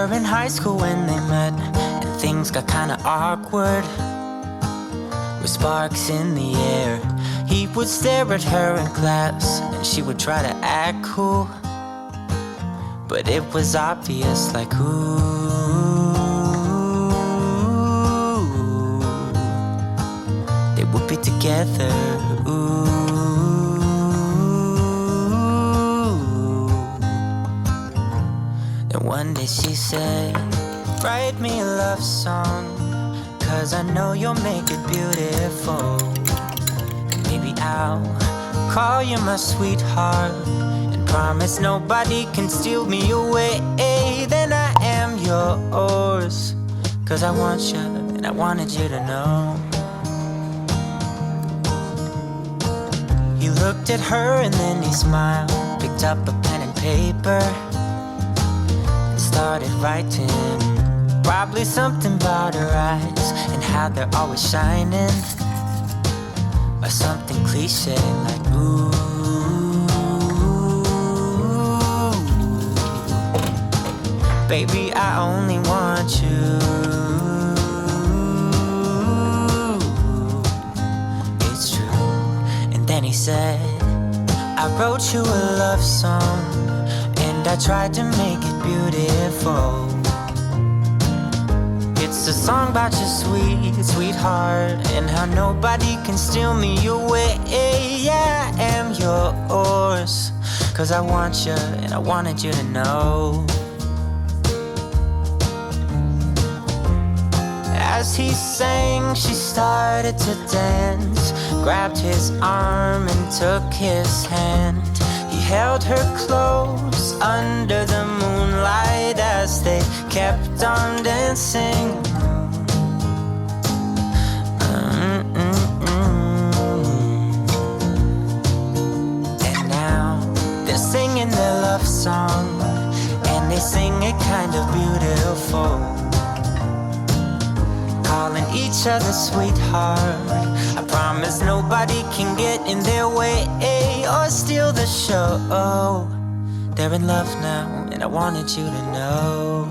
were in high school when they met, and things got kinda awkward. With sparks in the air, he would stare at her in class, and she would try to act cool. But it was obvious, like, ooh, they would be together, ooh. Then one day she said, write me a love song, 'cause I know you'll make it beautiful. And maybe I'll call you my sweetheart, promise nobody can steal me away. Then I am yours, 'cause I want you and I wanted you to know. He looked at her and then he smiled, picked up a pen and paper, and started writing. Probably something about her eyes and how they're always shining, or something cliche like, ooh, baby, I only want you. It's true. And then he said, I wrote you a love song, and I tried to make it beautiful. It's a song about your sweet, sweetheart, and how nobody can steal me away. Yeah, I am yours, 'cause I want you and I wanted you to know. As he sang, she started to dance, grabbed his arm and took his hand. He held her close under the moonlight as they kept on dancing. And now they're singing their love song, and they sing it kind of beautiful, calling each other sweetheart. I promise nobody can get in their way or steal the show. They're in love now, and I wanted you to know.